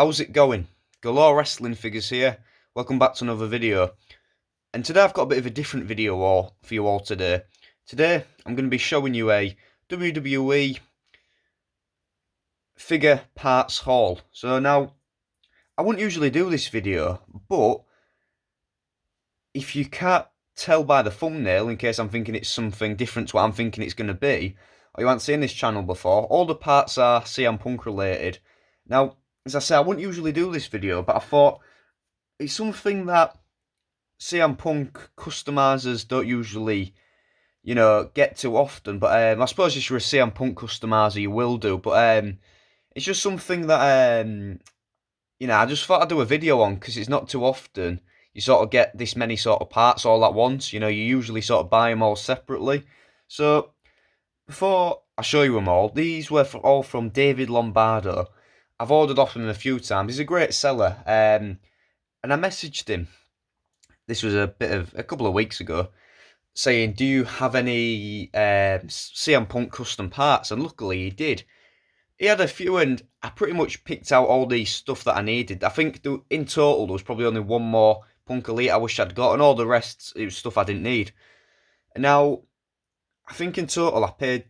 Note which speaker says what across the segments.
Speaker 1: How's it going? Galore Wrestling Figures here. Welcome back to another video. And today I've got a bit of a different video for you all today. Today I'm going to be showing you a WWE figure parts haul. So now, I wouldn't usually do this video, but if you can't tell by the thumbnail, in case I'm thinking it's something different to what I'm thinking it's going to be, or you haven't seen this channel before, all the parts are CM Punk related. Now, as I say, I wouldn't usually do this video, but I thought it's something that CM Punk customizers don't usually, get too often. But I suppose if you're a CM Punk customizer, you will do. But it's just something that I just thought I'd do a video on because it's not too often you sort of get this many sort of parts all at once. You usually sort of buy them all separately. So before I show you them all, these were all from David Lombardo. I've ordered off him a few times. He's a great seller. And I messaged him. This was a couple of weeks ago, saying, do you have any CM Punk custom parts? And luckily he did. He had a few, and I pretty much picked out all the stuff that I needed. I think in total there was probably only one more Punk Elite I wish I'd got, and all the rest it was stuff I didn't need. And now, I think in total I paid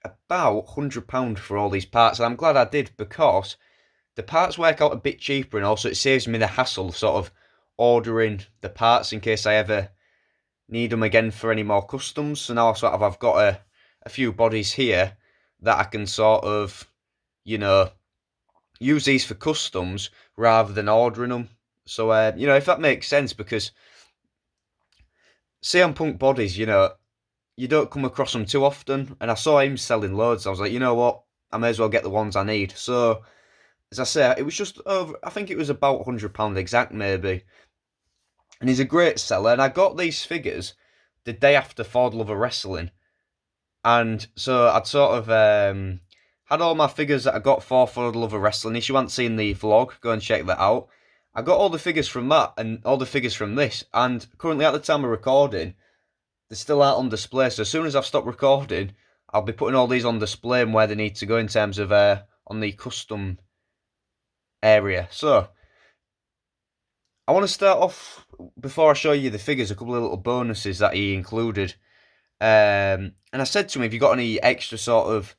Speaker 1: about £100 for all these parts, and I'm glad I did, because the parts work out a bit cheaper, and also it saves me the hassle of sort of ordering the parts in case I ever need them again for any more customs. So now I've got a few bodies here that I can sort of, use these for customs rather than ordering them. So, if that makes sense, because CM Punk bodies, you don't come across them too often, and I saw him selling loads. I was like, you know what, I may as well get the ones I need. So, as I say, it was just over, I think it was about £100 exact, maybe. And he's a great seller, and I got these figures the day after For the Love of Wrestling. And so I'd sort of had all my figures that I got for the Love of Wrestling. If you haven't seen the vlog, go and check that out. I got all the figures from that and all the figures from this. And currently at the time of recording, they're still out on display. So as soon as I've stopped recording, I'll be putting all these on display and where they need to go in terms of on the custom area. So I want to start off, before I show you the figures, a couple of little bonuses that he included. And I said to him, have you got any extra sort of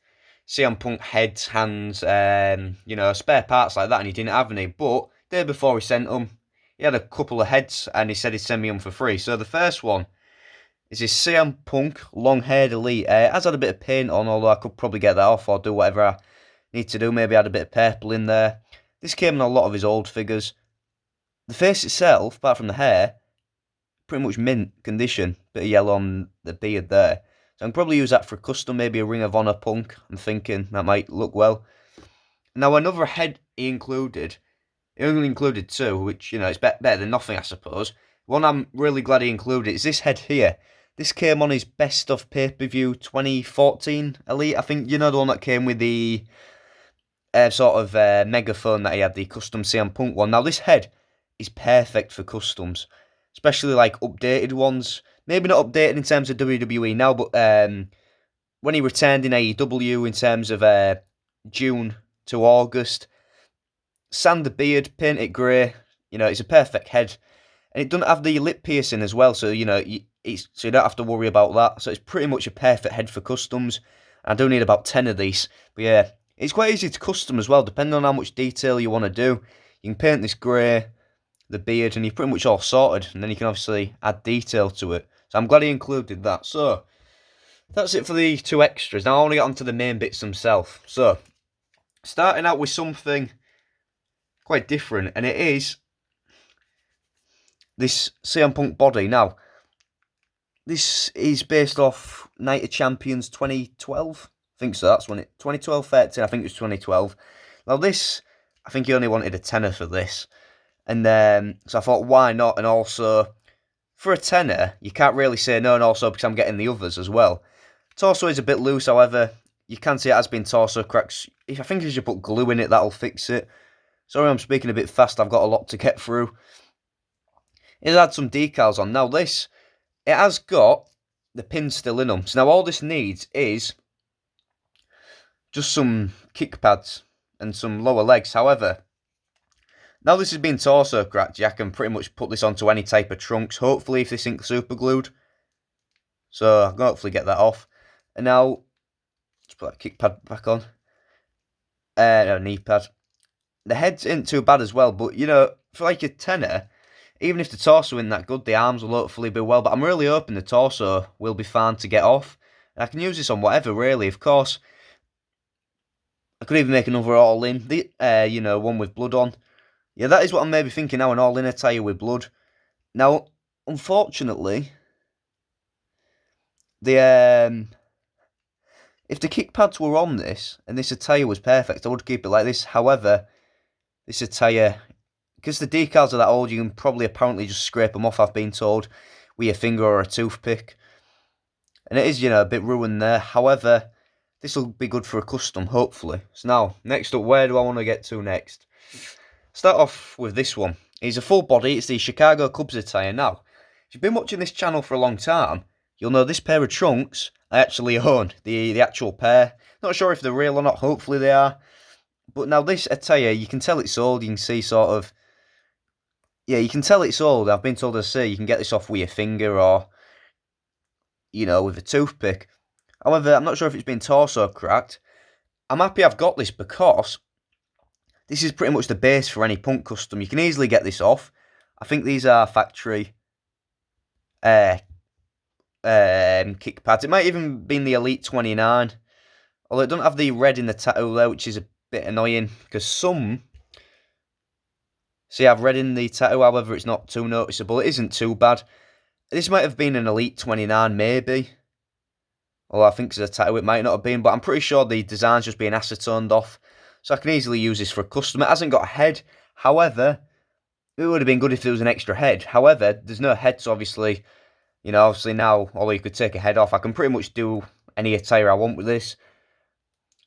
Speaker 1: CM Punk heads, hands, spare parts like that? And he didn't have any. But the day before he sent them, he had a couple of heads, and he said he'd send me them for free. So the first one is this CM Punk long-haired Elite. It has had a bit of paint on, although I could probably get that off or do whatever I need to do. Maybe add a bit of purple in there. This came in a lot of his old figures. The face itself, apart from the hair, pretty much mint condition. Bit of yellow on the beard there. So I can probably use that for a custom, maybe a Ring of Honor Punk. I'm thinking that might look well. Now, another head he included, he only included two, which, it's better than nothing, I suppose. One I'm really glad he included is this head here. This came on his Best of Pay-Per-View 2014 Elite. I think, the one that came with the megaphone that he had, the custom CM Punk one. Now, this head is perfect for customs, especially like updated ones. Maybe not updated in terms of WWE now, but when he returned in AEW in terms of June to August, sand the beard, paint it grey. It's a perfect head, and it doesn't have the lip piercing as well, so so you don't have to worry about that. So it's pretty much a perfect head for customs. I do need about 10 of these, but yeah, it's quite easy to custom as well, depending on how much detail you want to do. You can paint this grey, the beard, and you're pretty much all sorted, and then you can obviously add detail to it. So I'm glad he included that. So that's it for the two extras. Now I want to get onto the main bits themselves. So starting out with something quite different, and it is this CM Punk body. Now, this is based off Night of Champions 2012. I think so. That's when 2012, 13. I think it was 2012. Now this, I think he only wanted a tenner for this. And so I thought, why not? And also, for a tenner, you can't really say no, and also because I'm getting the others as well. Torso is a bit loose, however, you can see it has been torso cracks. I think if you put glue in it, that'll fix it. Sorry, I'm speaking a bit fast, I've got a lot to get through. It's had some decals on. Now this, it has got the pins still in them. So now all this needs is just some kick pads and some lower legs. However, Now this has been torso cracked, I can pretty much put this onto any type of trunks, hopefully if this ain't super glued. So I can hopefully get that off. And now, let's put that kick pad back on. No, knee pad. The heads ain't too bad as well, but you know, for like a tenner, even if the torso isn't that good, the arms will hopefully be well. But I'm really hoping the torso will be fine to get off. And I can use this on whatever, really. Of course, I could even make another all-in, you know, one with blood on. Yeah, that is what I'm maybe thinking now, an all-in attire with blood. Now, unfortunately, the if the kick pads were on this, and this attire was perfect, I would keep it like this. However, this attire, because the decals are that old, you can probably apparently just scrape them off, I've been told, with your finger or a toothpick. And it is, you know, a bit ruined there. However, this will be good for a custom, hopefully. So now, next up, where do I want to get to next? Start off with this one. It's a full body, it's the Chicago Cubs attire. Now, if you've been watching this channel for a long time, you'll know this pair of trunks I actually own, the actual pair. Not sure if they're real or not, hopefully they are. But now this attire, you can tell it's old, you can see sort of... Yeah, you can tell it's old. I've been told to say you can get this off with your finger or, you know, with a toothpick. However, I'm not sure if it's been torso cracked. I'm happy I've got this because this is pretty much the base for any Punk custom. You can easily get this off. I think these are factory kick pads. It might even be the Elite 29. Although it doesn't have the red in the tattoo there, which is a bit annoying. Because some... See, I've red in the tattoo, however, it's not too noticeable. It isn't too bad. This might have been an Elite 29, maybe. Although I think it's a tattoo, it might not have been. But I'm pretty sure the design's just being acetoned off. So I can easily use this for a custom. It hasn't got a head. However, it would have been good if there was an extra head. However, there's no head, so obviously... You know, obviously now, although you could take a head off, I can pretty much do any attire I want with this.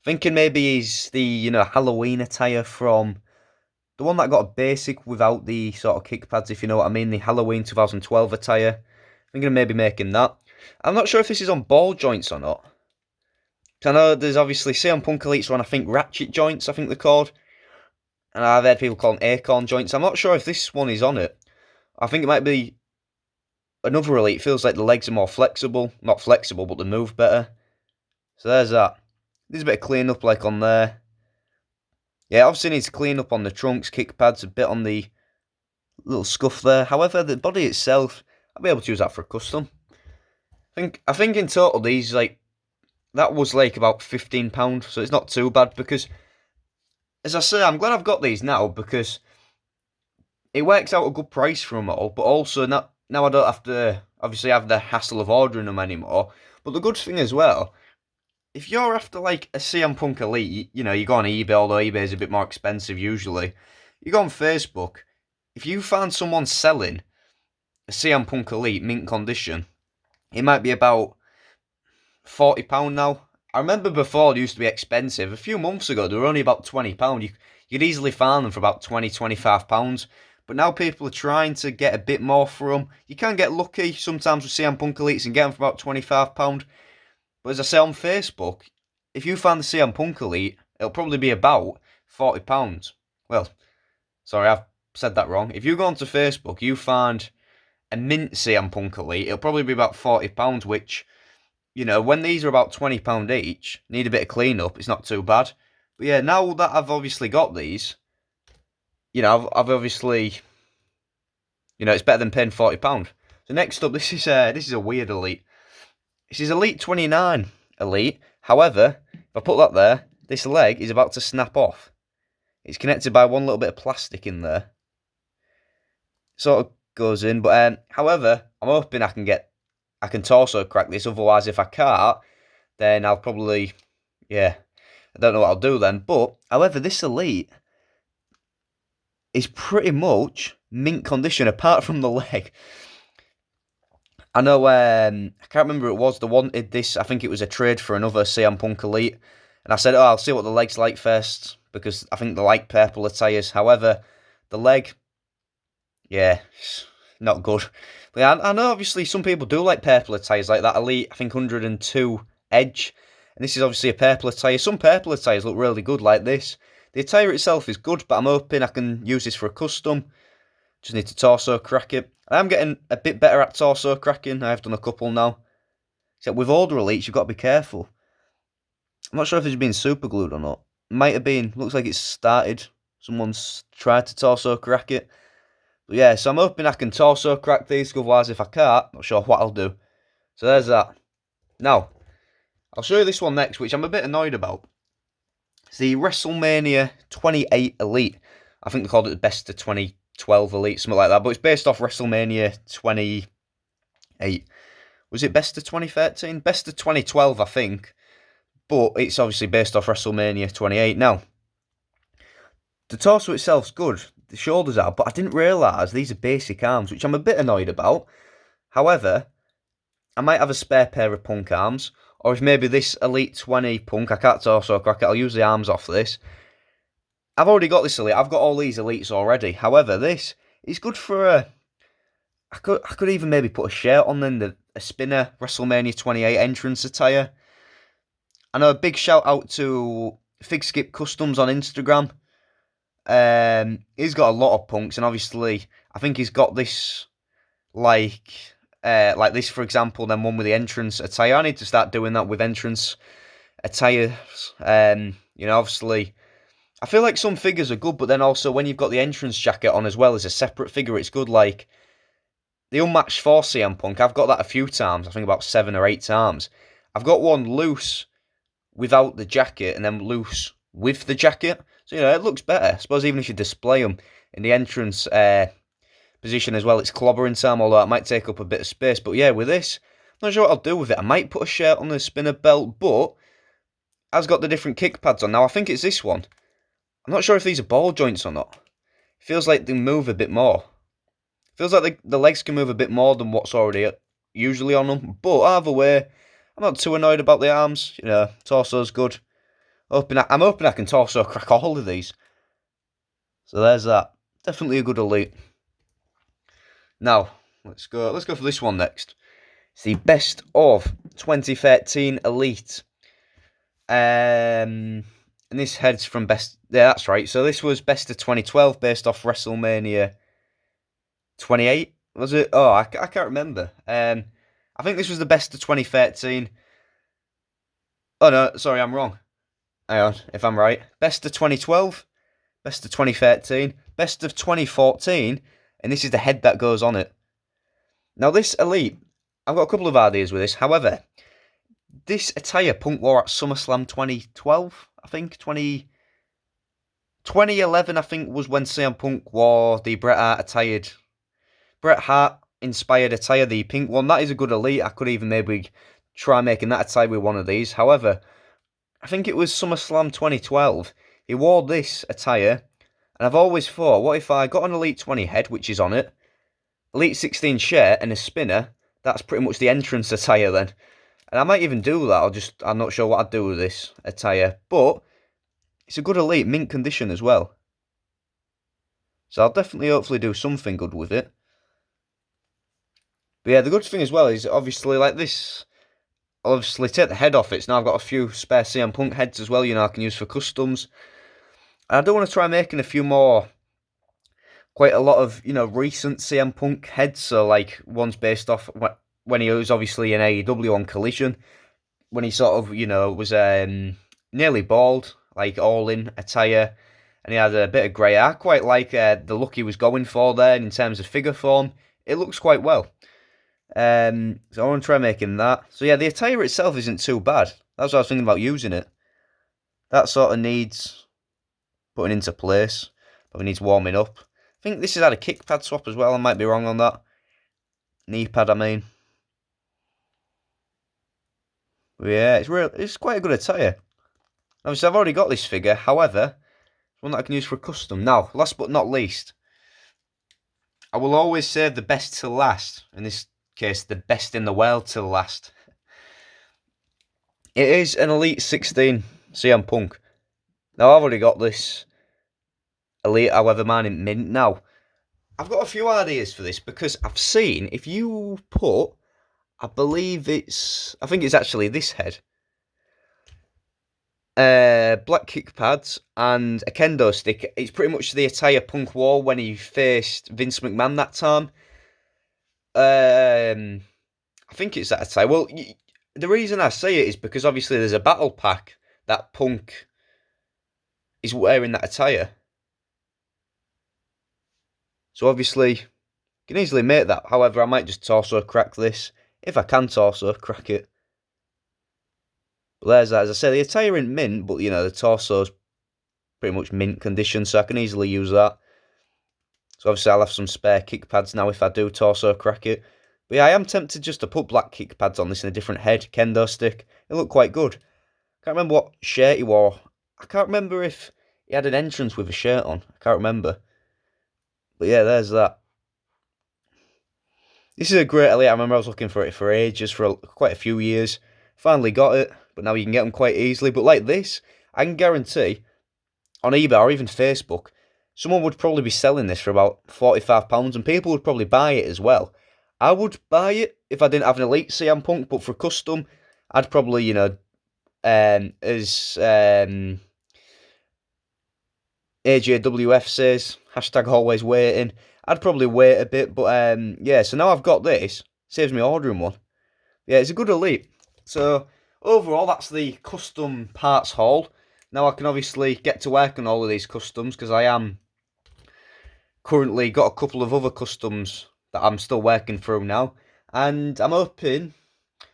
Speaker 1: Thinking maybe he's the, you know, Halloween attire from the one that got a basic without the sort of kick pads, if you know what I mean, the Halloween 2012 attire. Thinking of maybe making that. I'm not sure if this is on ball joints or not. I know there's obviously, say on Punk Elite's one, I think ratchet joints, I think they're called. And I've heard people call them acorn joints. I'm not sure if this one is on it. I think it might be another Elite. Feels like the legs are more flexible. Not flexible, but they move better. So there's that. There's a bit of clean up like on there. Yeah, obviously needs to clean up on the trunks, kick pads, a bit on the little scuff there. However, the body itself, I'll be able to use that for a custom. I think in total these, like, that was like about £15, so it's not too bad because, as I say, I'm glad I've got these now because it works out a good price for them all, but also now I don't have to obviously have the hassle of ordering them anymore. But the good thing as well, if you're after like a CM Punk Elite, you know, you go on eBay, although eBay is a bit more expensive usually. You go on Facebook, if you find someone selling a CM Punk Elite mint condition, it might be about £40 now. I remember before it used to be expensive. A few months ago, they were only about £20. You could easily find them for about £20, £25. But now people are trying to get a bit more for them. You can get lucky sometimes with CM Punk Elites and get them for about £25. But as I say on Facebook, if you find the CM Punk Elite, it'll probably be about £40. Well, sorry, I've said that wrong. If you go onto Facebook, you find a mint CM Punk Elite, it'll probably be about £40, which, you know, when these are about £20 each, need a bit of clean up, it's not too bad. But yeah, now that I've obviously got these, you know, I've obviously, you know, it's better than paying £40. So next up, this is a weird Elite. This is Elite 29 Elite. However, if I put that there, this leg is about to snap off. It's connected by one little bit of plastic in there. Sort of goes in, but however, I'm hoping I can torso crack this. Otherwise, if I can't, then I'll probably, yeah, I don't know what I'll do then. But however, this Elite is pretty much mint condition apart from the leg. I know, I can't remember who it was that wanted this. I think it was a trade for another CM Punk Elite. And I said, oh, I'll see what the leg's like first, because I think they like purple attires. However, the leg, yeah, it's not good. But yeah, I know obviously some people do like purple attires, like that Elite, I think 102 Edge. And this is obviously a purple attire. Some purple attires look really good like this. The attire itself is good, but I'm hoping I can use this for a custom. Just need to torso crack it. I am getting a bit better at torso cracking. I've done a couple now. Except with older elites, you've got to be careful. I'm not sure if it's been super glued or not. Might have been. Looks like it's started. Someone's tried to torso crack it. But yeah, so I'm hoping I can torso crack these. Otherwise, if I can't, not sure what I'll do. So there's that. Now, I'll show you this one next, which I'm a bit annoyed about. It's the WrestleMania 28 Elite. I think they called it the Best of 2012 Elite, something like that. But it's based off WrestleMania 28. Was it Best of 2013? Best of 2012, I think. But it's obviously based off WrestleMania 28. Now, the torso itself's good. The shoulders are, but I didn't realise these are basic arms, which I'm a bit annoyed about. However, I might have a spare pair of Punk arms, or if maybe this Elite 20 Punk, I can't torso crack it, I'll use the arms off this. I've already got this Elite, I've got all these Elites already. However, this is good for a... I could even maybe put a shirt on then, a spinner WrestleMania 28 entrance attire. I know a big shout out to Fig Skip Customs on Instagram. He's got a lot of punks, and obviously I think he's got this like this, for example, then one with the entrance attire. I need to start doing that with entrance attires. Obviously I feel like some figures are good, but then also when you've got the entrance jacket on as well as a separate figure, it's good. Like the Unmatched 4 CM Punk, I've got that a few times, I think about 7 or 8 times. I've got one loose without the jacket and then loose with the jacket. So, it looks better. I suppose even if you display them in the entrance position as well, it's clobbering time, although it might take up a bit of space. But yeah, with this, I'm not sure what I'll do with it. I might put a shirt on the spinner belt, but has got the different kick pads on. Now, I think it's this one. I'm not sure if these are ball joints or not. It feels like they move a bit more. It feels like the legs can move a bit more than what's already usually on them. But either way, I'm not too annoyed about the arms. Torso's good. I'm hoping I can torso crack all of these. So there's that. Definitely a good Elite. Now, let's go for this one next. It's the Best of 2013 Elite. And this heads from Best... Yeah, that's right. So this was Best of 2012 based off WrestleMania 28. Was it? Oh, I can't remember. I think this was the Best of 2013. Oh, no, sorry, I'm wrong. Hang on, if I'm right. Best of 2012, Best of 2013, Best of 2014, and this is the head that goes on it. Now this Elite, I've got a couple of ideas with this. However, this attire Punk wore at SummerSlam 2012, I think. 2011, I think, was when CM Punk wore the Bret Hart inspired attire, the pink one. That is a good Elite. I could even maybe try making that attire with one of these. However, I think it was SummerSlam 2012. He wore this attire, and I've always thought, what if I got an Elite 20 head, which is on it, Elite 16 shirt, and a spinner? That's pretty much the entrance attire then. And I might even do that. I'm not sure what I'd do with this attire, but it's a good Elite, mint condition as well. So I'll definitely, hopefully, do something good with it. But yeah, the good thing as well is obviously like this. Obviously, take the head off it. So now I've got a few spare CM Punk heads as well, I can use for customs. And I do want to try making a few more, quite a lot of, recent CM Punk heads. So, like, ones based off when he was obviously in AEW on Collision. When he sort of, was nearly bald, like all-in attire. And he had a bit of grey hair. I quite like the look he was going for there in terms of figure form. It looks quite well. So I want to try making that. So yeah, the attire itself isn't too bad. That's what I was thinking about using it. That sort of needs putting into place. Probably needs warming up. I think this has had a kick pad swap as well. I might be wrong on that. Knee pad, I mean. But yeah, it's quite a good attire. Obviously, I've already got this figure. However, it's one that I can use for a custom. Now, last but not least, I will always save the best till last. In this case, the best in the world till last. It is an Elite 16 CM Punk. Now, I've already got this Elite, however, mine in mint. Now, I've got a few ideas for this because I've seen, if you put, I think it's actually this head. black kick pads, and a kendo stick. It's pretty much the attire Punk wore when he faced Vince McMahon that time. I think it's that attire. Well, the reason I say it is because obviously there's a battle pack that Punk is wearing that attire. So obviously, you can easily make that. However, I might just torso crack this. If I can torso crack it. But there's that. As I say, the attire ain't mint, but you know, the torso's pretty much mint condition, so I can easily use that. So obviously I'll have some spare kick pads now if I do torso crack it. But yeah, I am tempted just to put black kick pads on this in a different head, kendo stick. It looked quite good. Can't remember what shirt he wore. I can't remember if he had an entrance with a shirt on. I can't remember. But yeah, there's that. This is a great Elite. I remember I was looking for it for ages, for quite a few years. Finally got it, but now you can get them quite easily. But like this, I can guarantee on eBay or even Facebook, someone would probably be selling this for about £45 and people would probably buy it as well. I would buy it if I didn't have an Elite CM Punk, but for custom, I'd probably, you know, as AJWF says, hashtag always waiting, I'd probably wait a bit, but yeah, so now I've got this, saves me ordering one. Yeah, it's a good Elite. So overall, that's the custom parts haul. Now I can obviously get to work on all of these customs because I am currently got a couple of other customs that I'm still working through now. And I'm hoping,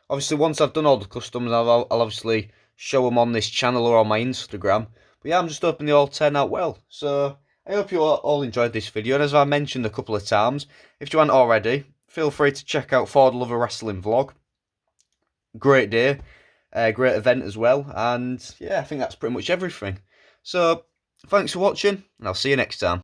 Speaker 1: obviously once I've done all the customs, I'll obviously show them on this channel or on my Instagram. But yeah, I'm just hoping they all turn out well. So I hope you all enjoyed this video. And as I mentioned a couple of times, if you haven't already, feel free to check out Ford Lover Wrestling vlog. Great day. Great event as well, and yeah, I think that's pretty much everything. So, thanks for watching, and I'll see you next time.